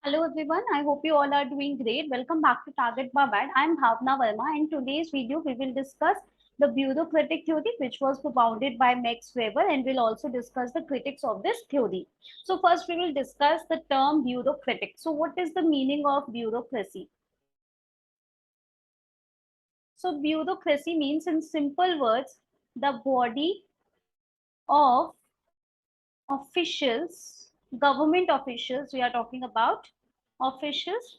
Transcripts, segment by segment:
Hello everyone, I hope you all are doing great. Welcome back to Target Babad. I'm Bhavna Verma. In today's video we will discuss the bureaucratic theory which was propounded by Max Weber, and we'll also discuss the critics of this theory. So first we will discuss the term bureaucratic. So what is the meaning of bureaucracy? So bureaucracy means, in simple words, the body of officials, government officials, we are talking about officials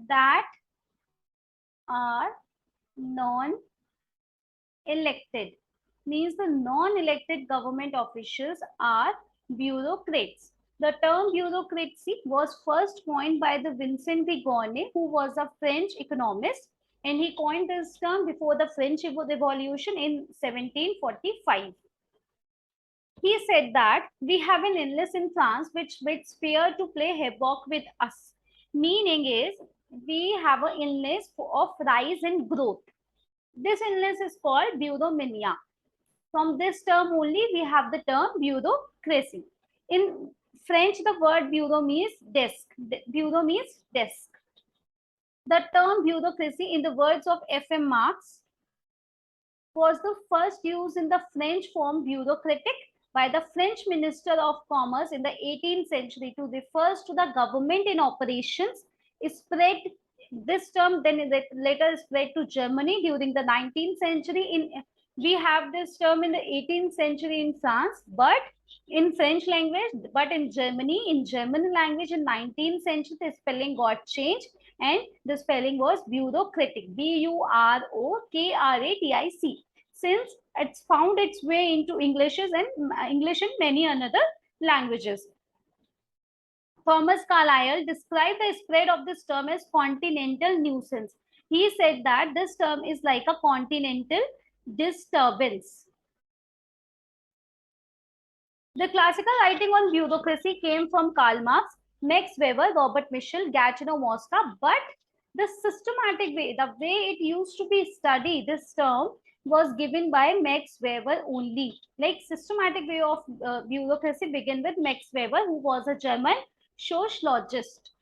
that are non-elected. Means the non-elected government officials are bureaucrats. The term bureaucracy was first coined by the Vincent de Gournay, who was a French economist, and he coined this term before the French Revolution in 1745. He said that we have an illness in France which bids fair to play havoc with us. Meaning is, we have an illness of rise and growth. This illness is called bureaumania. From this term only we have the term bureaucracy. In French, the word bureau means desk. Bureau means desk. The term bureaucracy, in the words of F.M. Marx, was the first use in the French form bureaucratic by the French Minister of Commerce in the 18th century to refer to the government in operations. Spread this term then later spread to Germany during the 19th century. We have this term in the 18th century in France, but in French language, but in Germany, in German language in 19th century, the spelling got changed and the spelling was bureaucratic, bureaucratic, since it's found its way into English and many other languages. Thomas Carlyle described the spread of this term as continental nuisance. He said that this term is like a continental disturbance. The classical writing on bureaucracy came from Karl Marx, Max Weber, Robert Michel, Gatineau Mosca, but the systematic way, the way it used to be studied, this term was given by Max Weber only. Like systematic way of bureaucracy began with Max Weber, who was a German sociologist.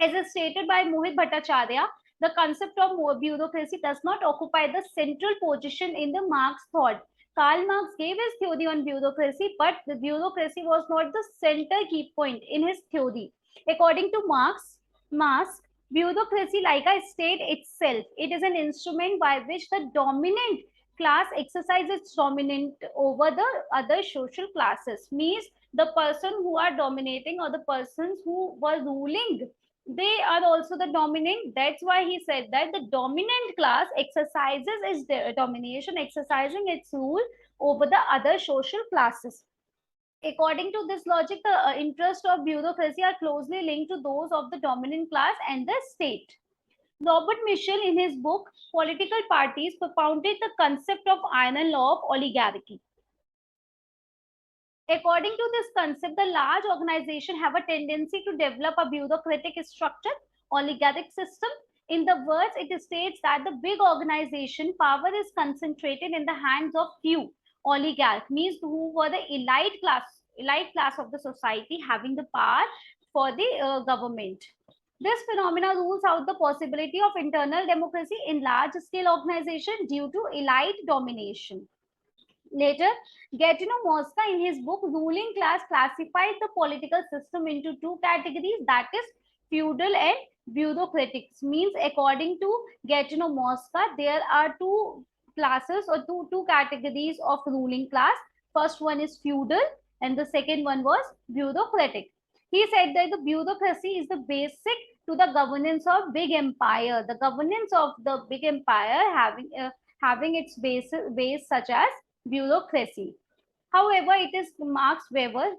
As stated by Mohit Bhattacharya, the concept of bureaucracy does not occupy the central position in the Marx thought. Karl Marx gave his theory on bureaucracy, but the bureaucracy was not the center key point in his theory. According to Marx, bureaucracy, like I state itself, it is an instrument by which the dominant class exercises its dominant over the other social classes. Means the person who are dominating or the persons who were ruling, they are also the dominant. That's why he said that the dominant class exercises its domination, exercising its rule over the other social classes. According to this logic, the interests of bureaucracy are closely linked to those of the dominant class and the state. Robert Michel, in his book Political Parties, propounded the concept of iron law of oligarchy. According to this concept, the large organization have a tendency to develop a bureaucratic structure, oligarchic system. In the words, it states that the big organization power is concentrated in the hands of few. Oligarch means who were the elite class of the society having the power for the government. This phenomena rules out the possibility of internal democracy in large-scale organization due to elite domination. Later, Gatineau Mosca, in his book Ruling Class, classified the political system into two categories, that is feudal and bureaucratic. Means according to Gatineau Mosca, there are two classes or two categories of ruling class. First one is feudal and the second one was bureaucratic. He said that the bureaucracy is the basic to the governance of big empire. The governance of the big empire having its base such as bureaucracy. However, it is Max Weber,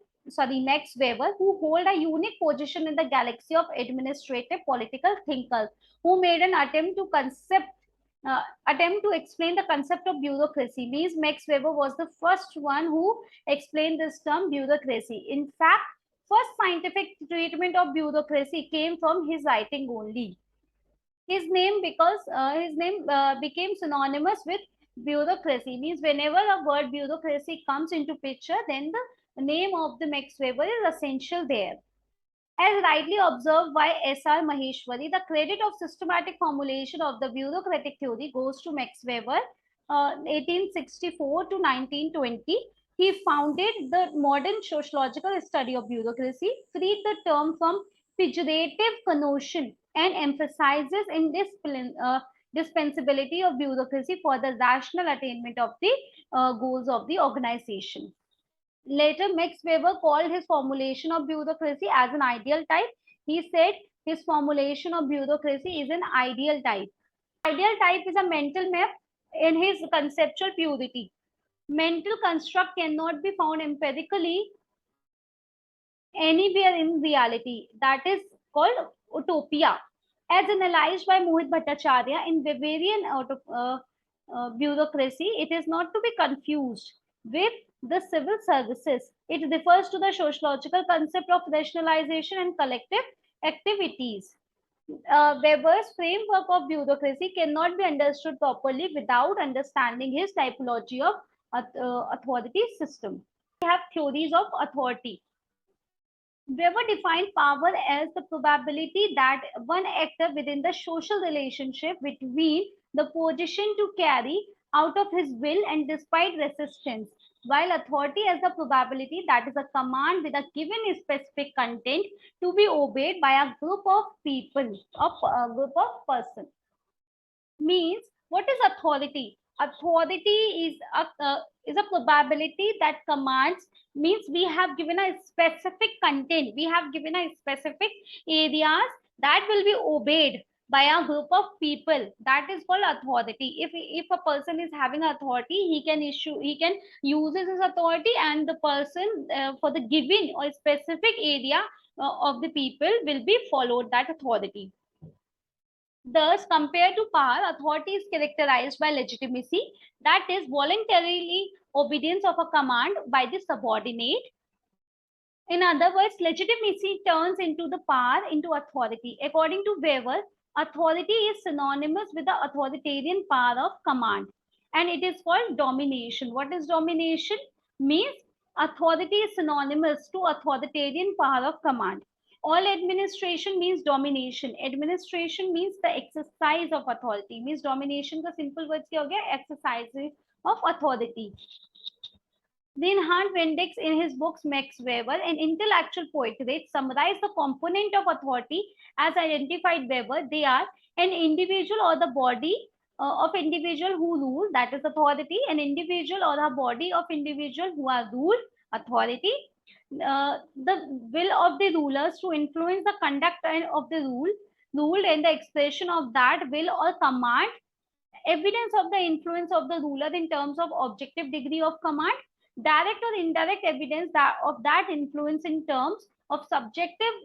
who hold a unique position in the galaxy of administrative political thinkers, who made an attempt to explain the concept of bureaucracy. Means Max Weber was the first one who explained this term bureaucracy. In fact, first scientific treatment of bureaucracy came from his writing only. His name became synonymous with bureaucracy. Means whenever a word bureaucracy comes into picture, then the name of the Max Weber is essential there. As rightly observed by S.R. Maheshwari, the credit of systematic formulation of the bureaucratic theory goes to Max Weber, 1864 to 1920. He founded the modern sociological study of bureaucracy, freed the term from pejorative connotation, and emphasizes dispensability of bureaucracy for the rational attainment of the goals of the organization. Later, Max Weber called his formulation of bureaucracy as an ideal type. He said his formulation of bureaucracy is an ideal type. Ideal type is a mental map in his conceptual purity. Mental construct cannot be found empirically anywhere in reality. That is called utopia. As analyzed by Mohit Bhattacharya in Bavarian bureaucracy, it is not to be confused with the civil services. It refers to the sociological concept of rationalization and collective activities. Weber's framework of bureaucracy cannot be understood properly without understanding his typology of authority system. We have theories of authority. Weber defined power as the probability that one actor within the social relationship between the position to carry out of his will and despite resistance, while authority as the probability that is a command with a given specific content to be obeyed by a group of people, a group of persons. Means what is authority? Authority is a probability that commands, means we have given a specific content, we have given a specific areas that will be obeyed by a group of people. That is called authority. If a person is having authority, he can use his authority, and the person for the given or specific area of the people will be followed that authority. Thus, compared to power, authority is characterized by legitimacy, that is, voluntarily obedience of a command by the subordinate. In other words, legitimacy turns into the power into authority. According to Weber, authority is synonymous with the authoritarian power of command, and it is called domination. What is domination? Means authority is synonymous to authoritarian power of command. All administration means domination. Administration means the exercise of authority. Means domination का simple words क्या हो गया? Exercise of authority. Reinhard Bendix, in his books Max Weber, an intellectual portrait, summarized the component of authority as identified Weber. They are an individual or the body of individual who rule, that is authority, an individual or a body of individual who are ruled, authority, the will of the rulers to influence the conduct of the ruled, and the expression of that will or command, evidence of the influence of the ruler in terms of objective degree of command, direct or indirect evidence of that influence in terms of subjective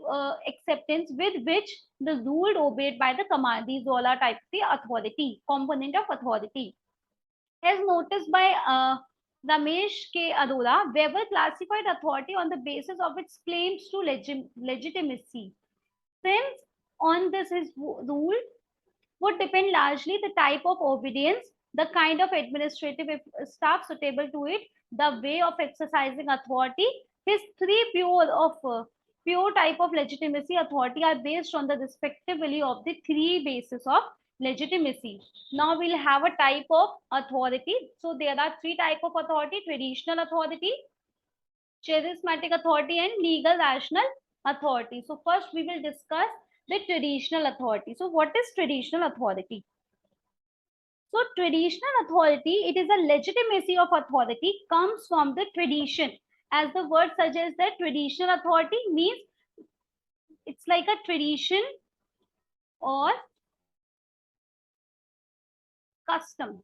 acceptance with which the ruled obeyed by the command. These all are types of the authority, component of authority. As noticed by Ramesh K. Arora, Weber classified authority on the basis of its claims to legitimacy. Since on this his rule would depend largely the type of obedience, the kind of administrative staff suitable to it, the way of exercising authority. His three pure type of legitimacy authority are based on the respectively of the three bases of legitimacy. Now we'll have a type of authority. So there are three type of authority: traditional authority, charismatic authority, and legal rational authority. So first we will discuss the traditional authority. So what is traditional authority? So traditional authority, it is a legitimacy of authority comes from the tradition. As the word suggests, that traditional authority means it's like a tradition or custom.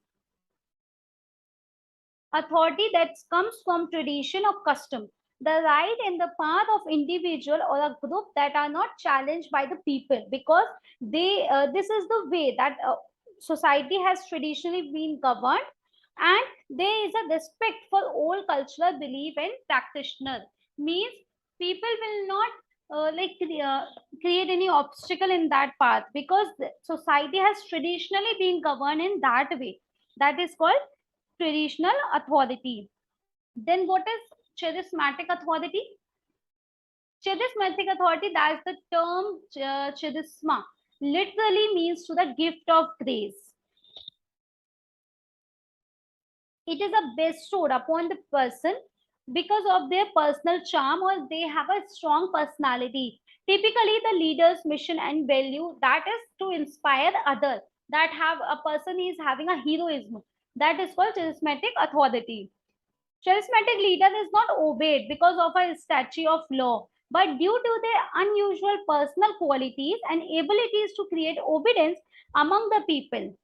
Authority that comes from tradition or custom. The right and the path of individual or a group that are not challenged by the people, because they this is the way that society has traditionally been governed, and there is a respect for all cultural belief and practitioner. Means people will not create any obstacle in that path, because society has traditionally been governed in that way. That is called traditional authority. Then what is charismatic authority? Charismatic authority, that's the term charisma, literally means to the gift of grace. It is a bestowed upon the person because of their personal charm or they have a strong personality. Typically, the leader's mission and value that is to inspire others. That have a person is having a heroism. That is called charismatic authority. Charismatic leader is not obeyed because of a statute of law, but due to their unusual personal qualities and abilities to create obedience among the people.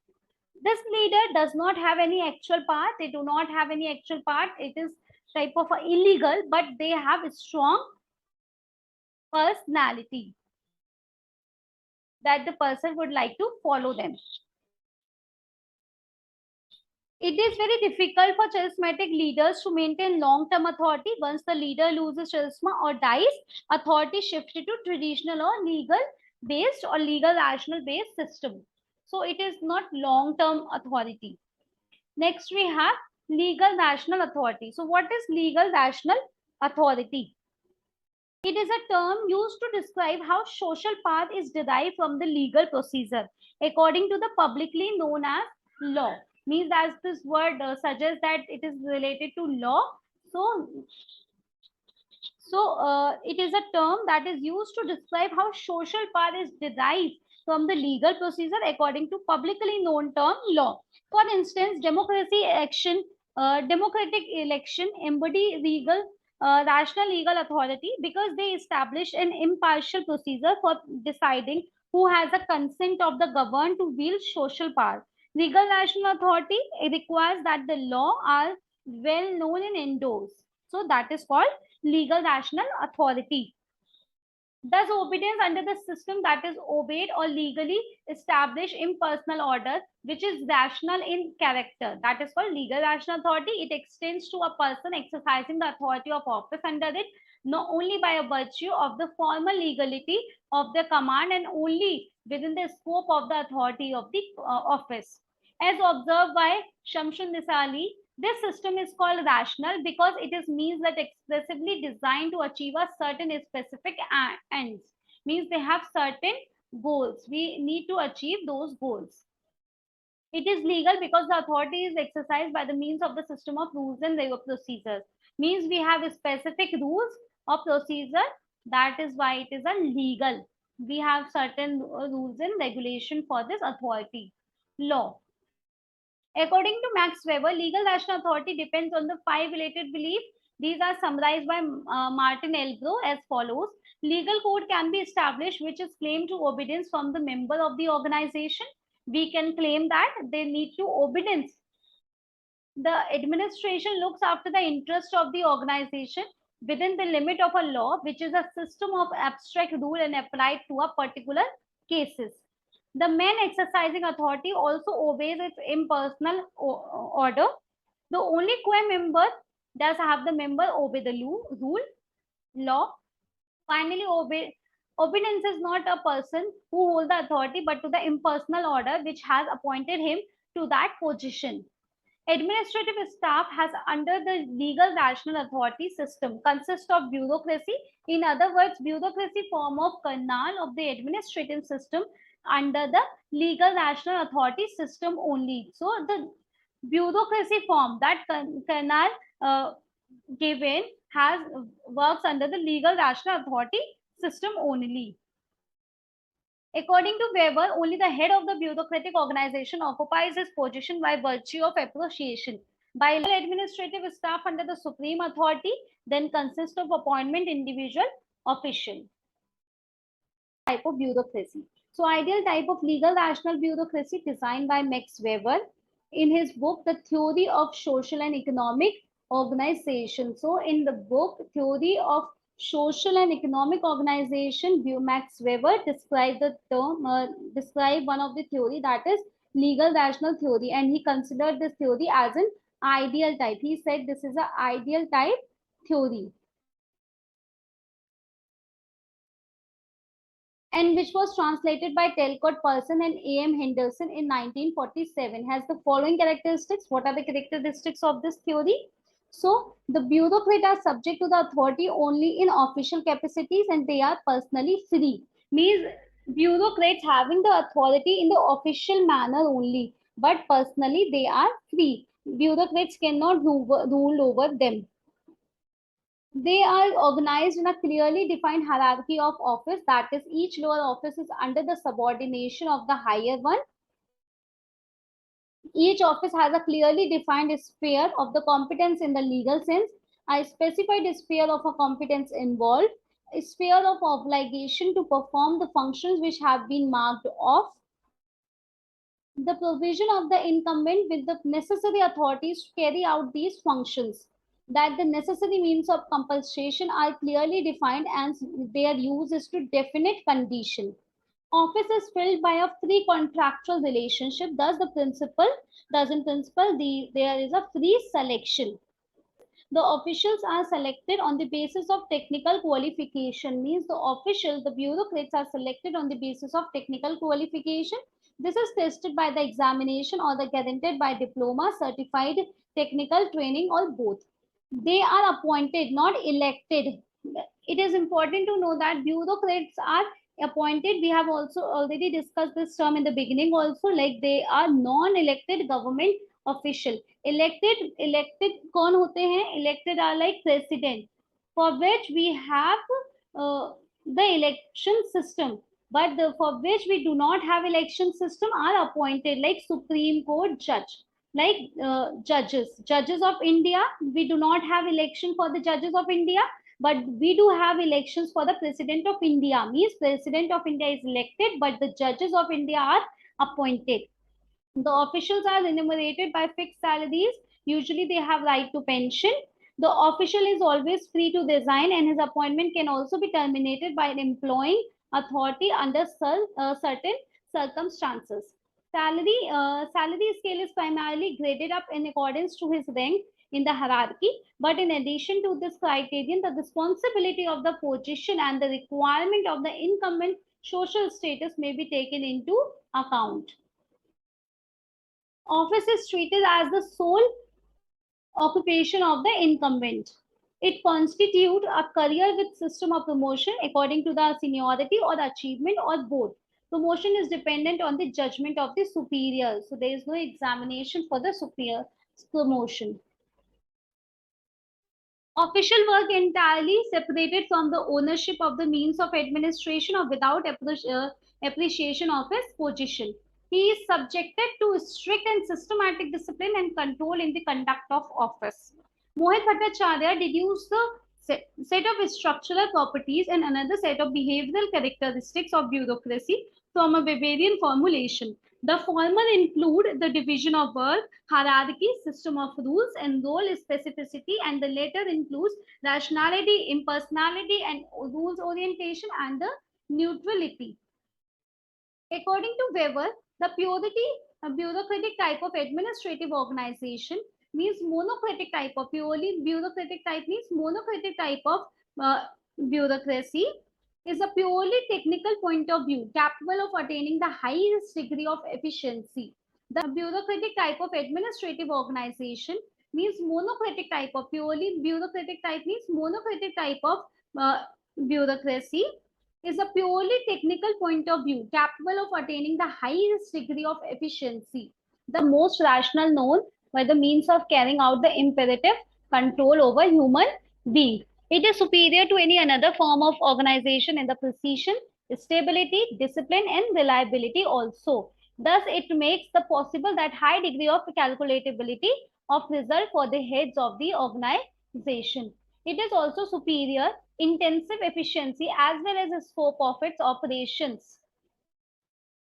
This leader does not have any actual part. They do not have any actual part. It is type of illegal, but they have a strong personality that the person would like to follow them. It is very difficult for charismatic leaders to maintain long-term authority. Once the leader loses charisma or dies, authority shifted to traditional or legal-based or legal rational-based system. So it is not long-term authority. Next, we have legal rational authority. So what is legal rational authority? It is a term used to describe how social path is derived from the legal procedure according to the publicly known as law. Means as this word suggests that it is related to law. So it is a term that is used to describe how social power is derived from the legal procedure according to publicly known term law. For instance, democratic election embody rational legal authority because they establish an impartial procedure for deciding who has a consent of the governed to wield social power. Legal rational authority requires that the law are well known and endorsed. So that is called legal rational authority. Thus, obedience under the system that is obeyed or legally established impersonal order, which is rational in character. That is called legal rational authority. It extends to a person exercising the authority of office under it, not only by a virtue of the formal legality of the command and only within the scope of the authority of the office. As observed by Shamsun Nisali, this system is called rational because it is means that expressively designed to achieve a certain specific ends. Means they have certain goals. We need to achieve those goals. It is legal because the authority is exercised by the means of the system of rules and procedures. Means we have specific rules of procedure. That is why it is a legal. We have certain rules and regulation for this authority. Law. According to Max Weber, legal rational authority depends on the 5 related beliefs. These are summarized by Martin Elbro as follows. Legal code can be established which is claimed to obedience from the member of the organization. We can claim that they need to obedience. The administration looks after the interest of the organization within the limit of a law, which is a system of abstract rule and applied to a particular cases. The man exercising authority also obeys its impersonal order. The only member does have the member obey the rule, law. Finally, obedience is not a person who holds the authority, but to the impersonal order which has appointed him to that position. Administrative staff has under the legal rational authority system consists of bureaucracy. In other words, bureaucracy form of canal of the administrative system under the legal rational authority system only. So the bureaucracy form that canal given has works under the legal rational authority system only. According to Weber, only the head of the bureaucratic organization occupies his position by virtue of appreciation. By administrative staff under the supreme authority then consists of appointment individual official. Type of bureaucracy. So ideal type of legal rational bureaucracy designed by Max Weber in his book, The Theory of Social and Economic Organization. So in the book, Theory of Social and Economic Organization, Max Weber described the term, described one of the theory that is legal rational theory, and he considered this theory as an ideal type. He said this is an ideal type theory, and which was translated by Talcott Person and A.M. Henderson in 1947, has the following characteristics. What are the characteristics of this theory? So the bureaucrats are subject to the authority only in official capacities and they are personally free. Means bureaucrats having the authority in the official manner only, but personally they are free. Bureaucrats cannot rule over them. They are organized in a clearly defined hierarchy of office, that is, each lower office is under the subordination of the higher one. Each office has a clearly defined sphere of the competence in the legal sense, a specified sphere of a competence involved, a sphere of obligation to perform the functions which have been marked off, the provision of the incumbent with the necessary authorities to carry out these functions, that the necessary means of compensation are clearly defined and their use is to definite condition. Office is filled by a free contractual relationship. Thus in principle, there is a free selection. The officials are selected on the basis of technical qualification. Means the bureaucrats are selected on the basis of technical qualification. This is tested by the examination or the guaranteed by diploma, certified technical training, or both. They are appointed, not elected. It is important to know that bureaucrats are appointed. We have also already discussed this term in the beginning also, like they are non-elected government official. Elected कौन होते हैं? Elected are like president, for which we have the election system, but for which we do not have election system are appointed, like Supreme Court judge, like judges of India. We do not have election for the judges of India, but we do have elections for the president of India. Means president of India is elected, but the judges of India are appointed. The officials are remunerated by fixed salaries. Usually they have right to pension. The official is always free to resign and his appointment can also be terminated by an employing authority under certain circumstances. Salary scale is primarily graded up in accordance to his rank in the hierarchy, but in addition to this criterion, the responsibility of the position and the requirement of the incumbent social status may be taken into account. Office is treated as the sole occupation of the incumbent. It constitutes a career with system of promotion according to the seniority or achievement or both. Promotion is dependent on the judgment of the superior. So there is no examination for the superior promotion. Official work entirely separated from the ownership of the means of administration or without appreciation of his position. He is subjected to strict and systematic discipline and control in the conduct of office. Mohit Bhattacharya deduced the set of structural properties and another set of behavioral characteristics of bureaucracy from a Bavarian formulation. The former include the division of work, hierarchy, system of rules, and role specificity, and the latter includes rationality, impersonality, and rules orientation and the neutrality. According to Weber, the bureaucratic type of administrative organization means monocratic type of purely bureaucratic type means monocratic type of bureaucracy is a purely technical point of view capable of attaining the highest degree of efficiency. The bureaucratic type of administrative organization means monocratic type of purely bureaucratic type means monocratic type of bureaucracy is a purely technical point of view capable of attaining the highest degree of efficiency. The most rational known by the means of carrying out the imperative control over human being. It is superior to any another form of organization in the precision, stability, discipline, and reliability also. Thus, it makes the possible that high degree of calculability of result for the heads of the organization. It is also superior intensive efficiency as well as the scope of its operations.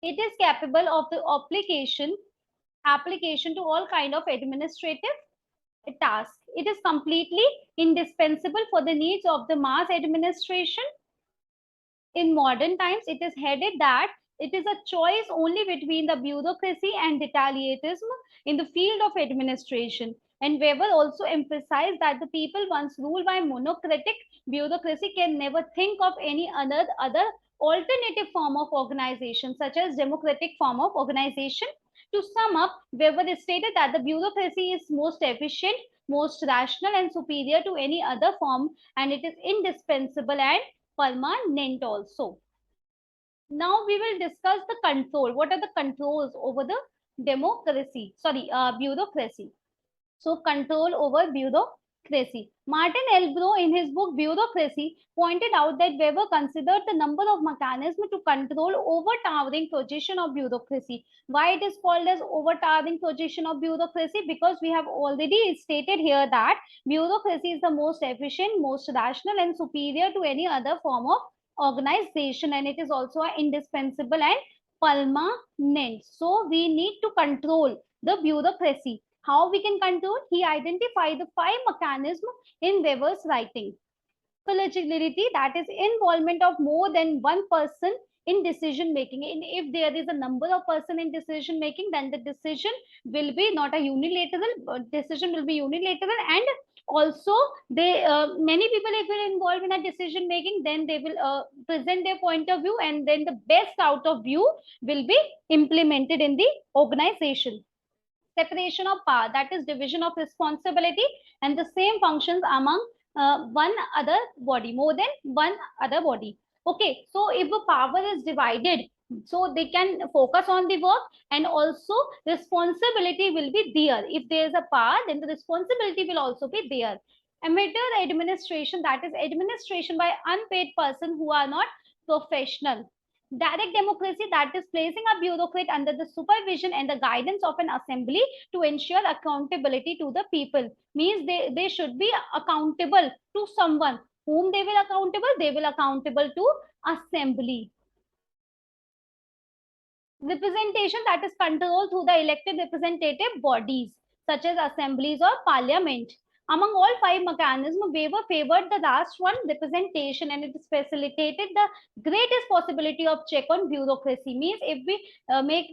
It is capable of the application to all kind of administrative tasks. It is completely indispensable for the needs of the mass administration. In modern times, it is headed that it is a choice only between the bureaucracy and detailism in the field of administration. And Weber also emphasized that the people once ruled by monocratic bureaucracy can never think of any other alternative form of organization, such as democratic form of organization. To sum up, Weber stated that the bureaucracy is most efficient, most rational and superior to any other form, and it is indispensable and permanent also. Now we will discuss the control. What are the controls over the bureaucracy? So control over bureaucracy. Martin Elbro in his book Bureaucracy pointed out that Weber considered the number of mechanisms to control overtowering position of bureaucracy. Why it is called as overtowering position of bureaucracy? Because we have already stated here that bureaucracy is the most efficient, most rational and superior to any other form of organization, and it is also indispensable and permanent. So we need to control the bureaucracy. How we can control? He identified the 5 mechanisms in Weber's writing. Collegiality, that is involvement of more than one person in decision making. And if there is a number of person in decision making, then the decision will be not a unilateral, decision will be unilateral, and also they many people, if will involve in a decision making, then they will present their point of view, and then the best out of view will be implemented in the organization. Separation of power, that is division of responsibility and the same functions among one other body, more than one other body. Okay, so if the power is divided, so they can focus on the work, and also responsibility will be there. If there is a power, then the responsibility will also be there. Amateur administration, that is administration by unpaid person who are not professional. Direct democracy, that is placing a bureaucrat under the supervision and the guidance of an assembly to ensure accountability to the people. Means they should be accountable to someone. Whom they will accountable? They will accountable to assembly. Representation, that is control through the elected representative bodies such as assemblies or parliament. Among all 5 mechanisms, Weber favored the last one, representation, and it facilitated the greatest possibility of check on bureaucracy. Means if we make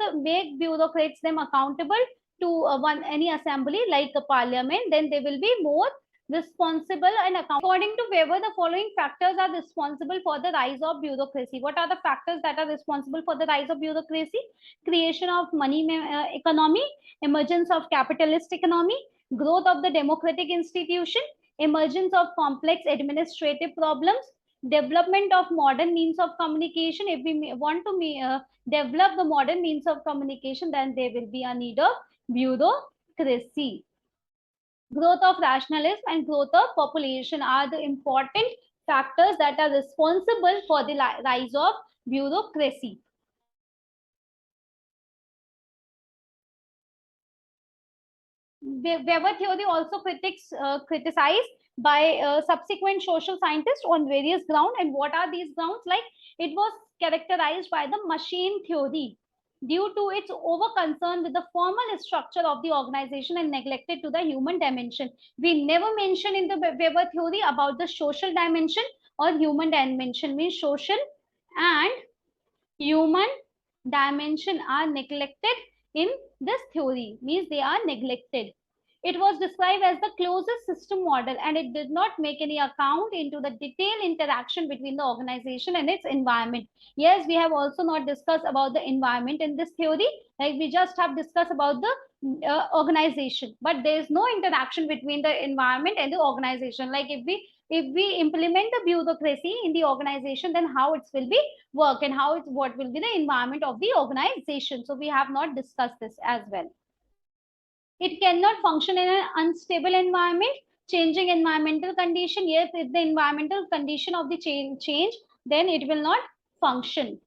bureaucrats them accountable to any assembly like a parliament, then they will be more responsible and accountable. According to Weber, the following factors are responsible for the rise of bureaucracy. What are the factors that are responsible for the rise of bureaucracy? Creation of money economy, emergence of capitalist economy, growth of the democratic institution, emergence of complex administrative problems, development of modern means of communication. If we want to develop the modern means of communication, then there will be a need of bureaucracy. Growth of rationalism and growth of population are the important factors that are responsible for the rise of bureaucracy. Weber theory also criticized by subsequent social scientists on various grounds. And what are these grounds? Like, it was characterized by the machine theory due to its over concern with the formal structure of the organization and neglected to the human dimension. We never mention in the Weber theory about the social dimension or human dimension. Means social and human dimension are neglected in this theory. Means they are neglected. It was described as the closest system model, and it did not make any account into the detailed interaction between the organization and its environment. Yes, we have also not discussed about the environment in this theory. Like, we just have discussed about the organization, but there is no interaction between the environment and the organization. Like, if we implement the bureaucracy in the organization, then how it will be work, and what will be the environment of the organization. So we have not discussed this as well. It cannot function in an unstable environment. Changing environmental condition. Yes, if the environmental condition of the change, then it will not function.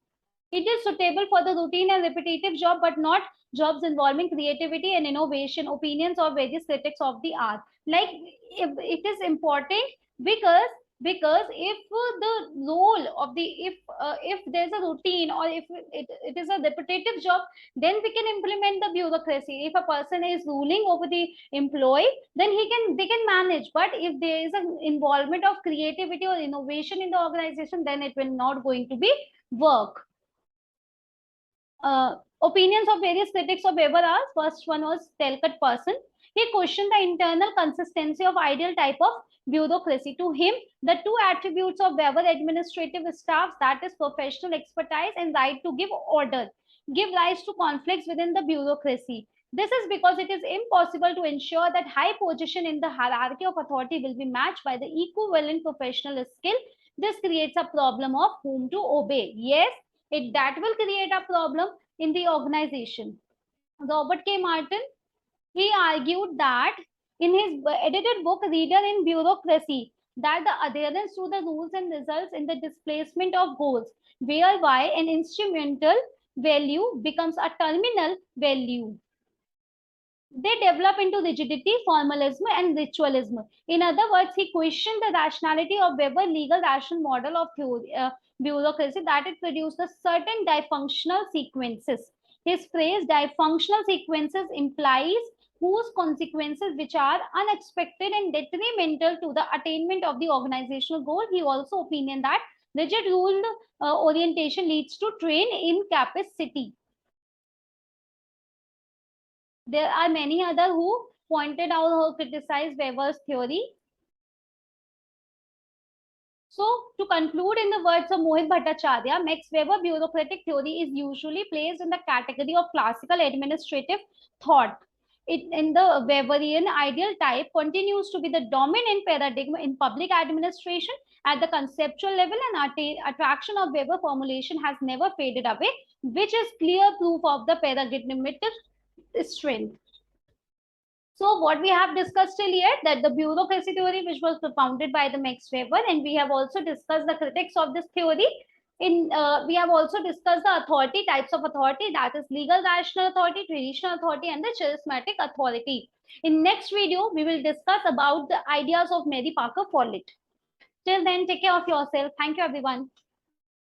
It is suitable for the routine and repetitive job, but not jobs involving creativity and innovation. Opinions of various critics of the art. Like, it is important because if the role of the if there's a routine, or if it is a repetitive job, then we can implement the bureaucracy. If a person is ruling over the employee, then they can manage. But if there is an involvement of creativity or innovation in the organization, then it will not going to be work. Opinions of various critics of Weber are: first one was Talcott Person. He questioned the internal consistency of ideal type of bureaucracy. To him, the 2 attributes of Weber administrative staffs, that is professional expertise and right to give order, give rise to conflicts within the bureaucracy. This is because it is impossible to ensure that high position in the hierarchy of authority will be matched by the equivalent professional skill. This creates a problem of whom to obey. Yes, that will create a problem in the organization. Robert K. Martin, he argued that in his edited book Reader in Bureaucracy, that the adherence to the rules and results in the displacement of goals, whereby an instrumental value becomes a terminal value. They develop into rigidity, formalism, and ritualism. In other words, he questioned the rationality of Weber's legal rational model of theory, bureaucracy, that it produced a certain dysfunctional sequences. His phrase dysfunctional sequences implies whose consequences which are unexpected and detrimental to the attainment of the organizational goal. He also opinion that rigid ruled orientation leads to train incapacity. There are many other who pointed out or criticized Weber's theory. So, to conclude, in the words of Mohit Bhattacharya, Max Weber bureaucratic theory is usually placed in the category of classical administrative thought. It, in the Weberian ideal type, continues to be the dominant paradigm in public administration at the conceptual level, and attraction of Weber formulation has never faded away, which is clear proof of the paradigmatic strength. So what we have discussed till yet, that the bureaucracy theory, which was propounded by the Max Weber, and we have also discussed the critics of this theory. We have also discussed the authority, types of authority, that is legal rational authority, traditional authority, and the charismatic authority. In next video, we will discuss about the ideas of Mary Parker Follett. Till then, take care of yourself. Thank you, everyone.